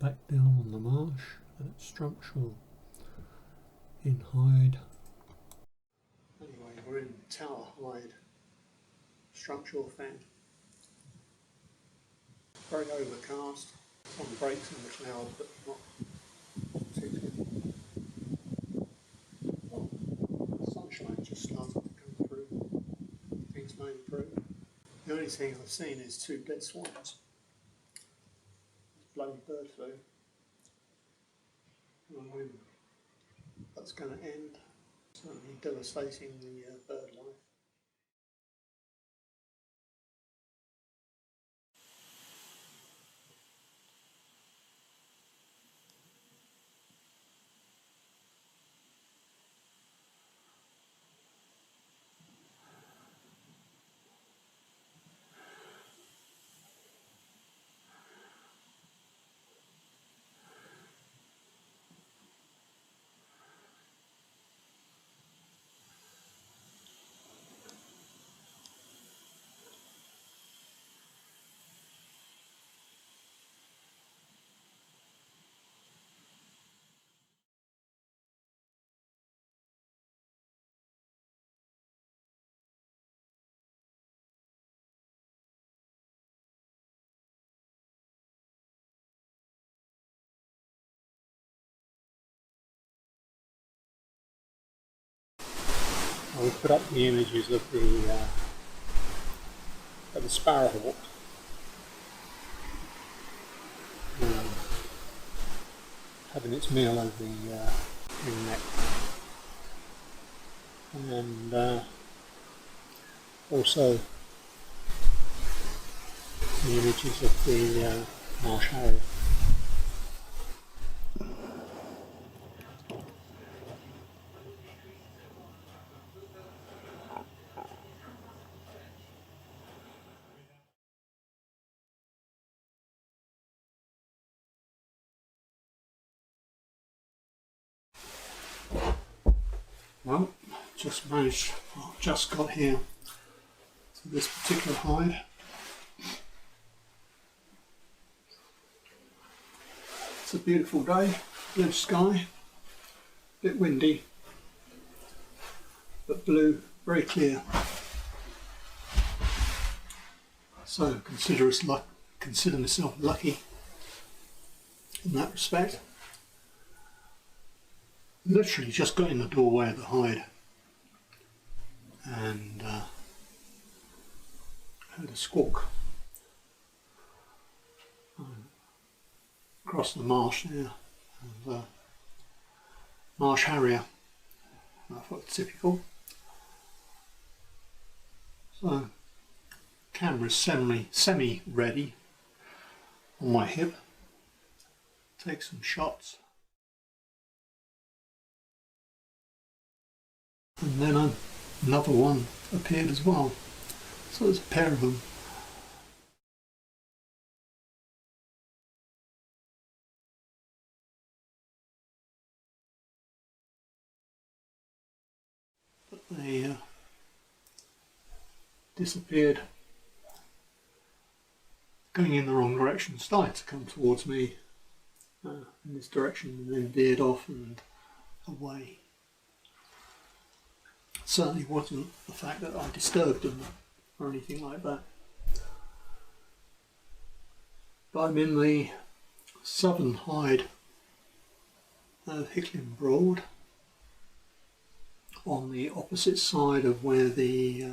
back down on the marsh at Structural in Hyde. Anyway, we're in Tower Hyde, Structural fan. Very overcast, some breaks in the cloud but not too good. Well, sunshine just started to come through, things may improve. The only thing I've seen is 2 dead swans. Bloody bird flu. When that's going to end, certainly devastating the bird life. I will put up the images of the sparrowhawk. Having its meal over the neck, and also the images of the marsh harrier. Well, just got here to this particular hide. It's a beautiful day, blue sky, a bit windy, but blue, very clear. So consider myself lucky in that respect. Literally just got in the doorway of the hide and heard a squawk across the marsh there of marsh harrier. I thought typical. So camera's semi ready on my hip. Take some shots. And then another one appeared as well. So there's a pair of them. But they disappeared, going in the wrong direction, started to come towards me in this direction and then veered off and away. Certainly wasn't the fact that I disturbed them or anything like that. But I'm in the southern hide of Hickling Broad, on the opposite side of where the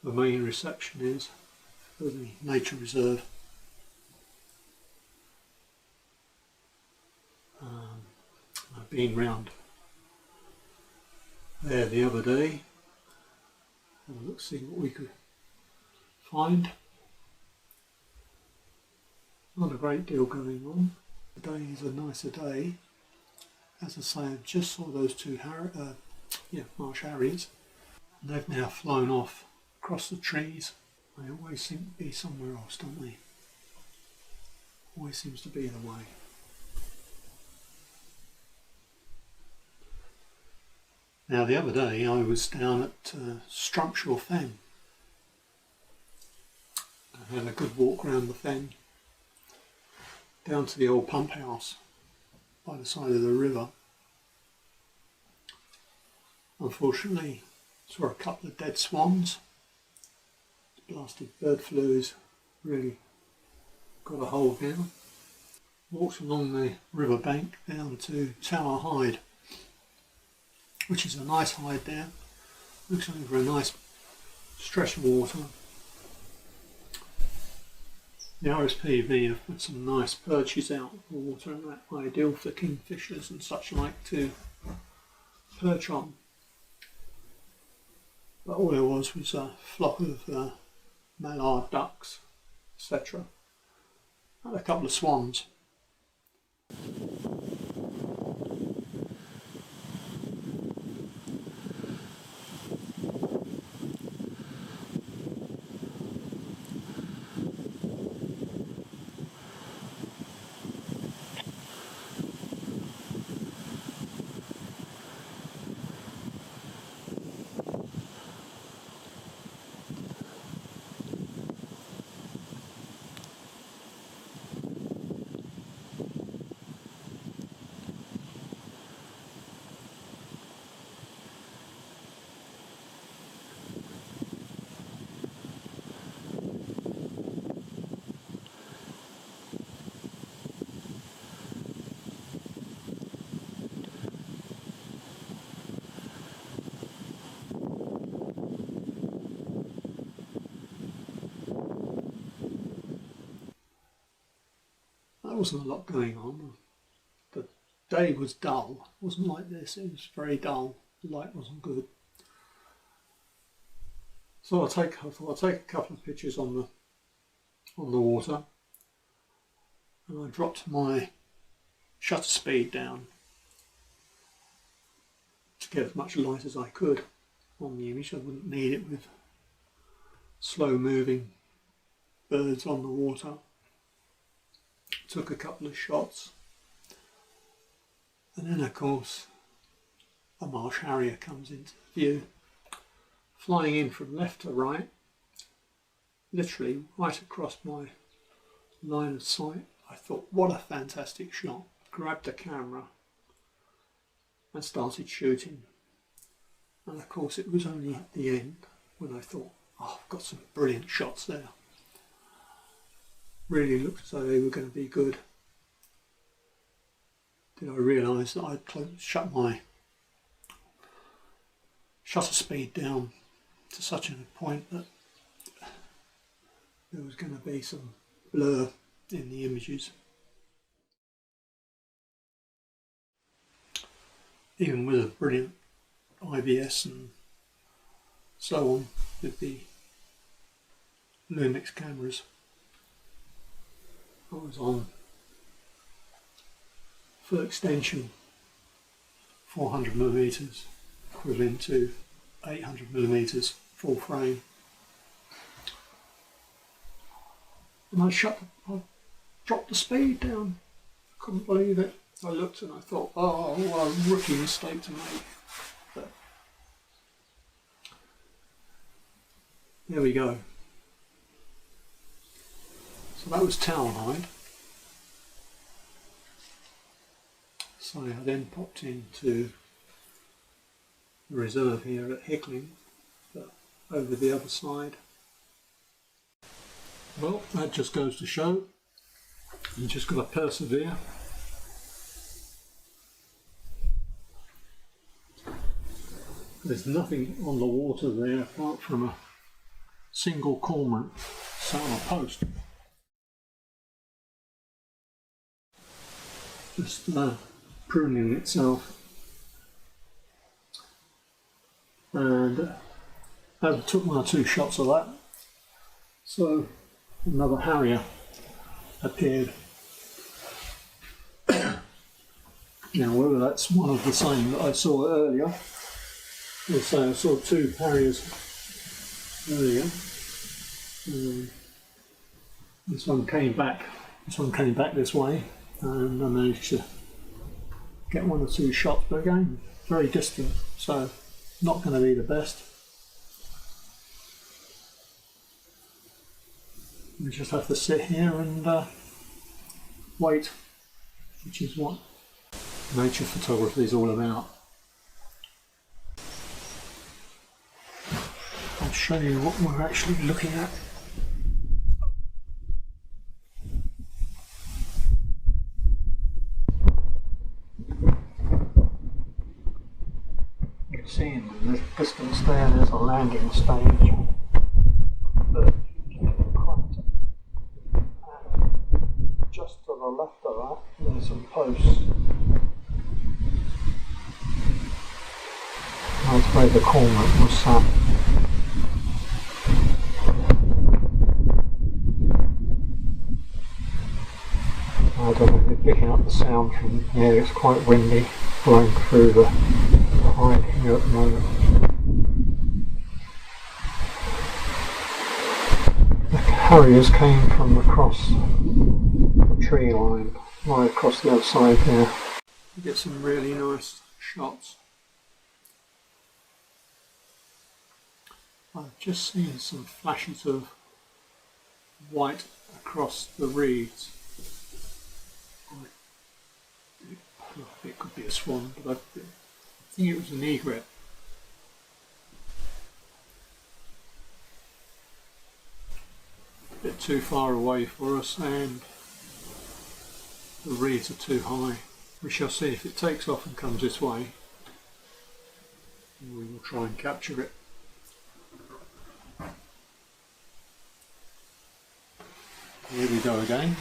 main reception is for the nature reserve. I've been round there the other day, and let's see what we could find. Not a great deal going on. Today is a nicer day. As I say, I just saw those 2 marsh harriers. They've now flown off across the trees. They always seem to be somewhere else, don't they? Always seems to be the way. Now the other day I was down at Structural Fen. I had a good walk around the fen. down to the old pump house by the side of the river. Unfortunately, saw a couple of dead swans. Blasted bird flu has really got a hold now. Walked along the river bank down to Tower Hyde, which is a nice hide there. Looks over a nice stretch of water. The RSPV have put some nice perches out of the water, and that ideal for kingfishers and such like to perch on. But all there was a flock of mallard ducks, etc. And a couple of swans. There wasn't a lot going on. The day was dull. It wasn't like this. It was very dull. The light wasn't good. So I thought I'd take a couple of pictures on the water, and I dropped my shutter speed down to get as much light as I could on the image. I wouldn't need it with slow moving birds on the water. Took a couple of shots, and then of course a marsh harrier comes into view, flying in from left to right, literally right across my line of sight. I thought, what a fantastic shot. Grabbed the camera and started shooting, and of course it was only at the end when I thought, oh, I've got some brilliant shots there. Really looked as though they were going to be good. Did I realise that I'd shut my shutter speed down to such a point that there was going to be some blur in the images. Even with a brilliant IBS and so on with the Lumix cameras, I was on full extension 400mm, equivalent to 800mm full frame, and I dropped the speed down. I couldn't believe it. I looked and I thought, oh, what a rookie mistake to make. But there we go. So that was Tower Hyde. So I then popped into the reserve here at Hickling, but over the other side. Well, that just goes to show you just got to persevere. There's nothing on the water there apart from a single cormorant sat on a post. Just pruning itself, and I took 1 or 2 shots of that, so another harrier appeared. Now whether that's one of the same that I saw earlier, I'll say I saw 2 harriers earlier. This one came back this way, and I managed to get 1 or 2 shots, but again, very distant, so not going to be the best. We just have to sit here and weight, which is what nature photography is all about. I'll show you what we're actually looking at. You can see in the distance there's a landing stage. But just to the left of that, there's some posts. That's where the cormorant was sat. I don't know if you're picking up the sound from here, it's quite windy, blowing through the hide here at the moment. The harriers came from across the tree line, right across the other side there. You get some really nice shots. I've just seen some flashes of white across the reeds. It could be a swan, but I think it was an egret. A bit too far away for us, and the reeds are too high. We shall see if it takes off and comes this way. We will try and capture it. Here we go again.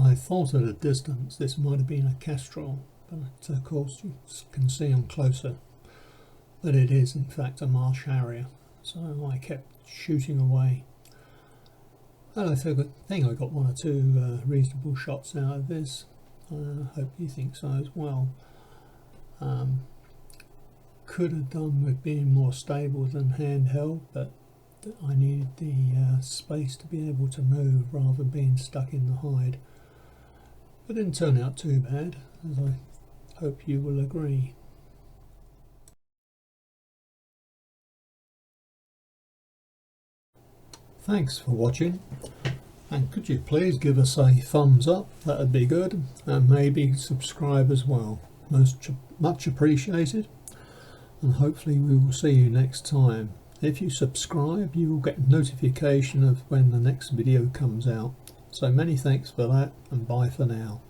I thought at a distance this might have been a kestrel, but of course you can see them closer that it is in fact a marsh harrier, so I kept shooting away. And I think I got one or two reasonable shots out of this. I hope you think so as well. Could have done with being more stable than handheld, but I needed the space to be able to move rather than being stuck in the hide. But didn't turn out too bad, as I hope you will agree. Thanks for watching, and could you please give us a thumbs up, that would be good, and maybe subscribe as well, much appreciated, and hopefully we will see you next time. If you subscribe you will get notification of when the next video comes out. So many thanks for that, and bye for now.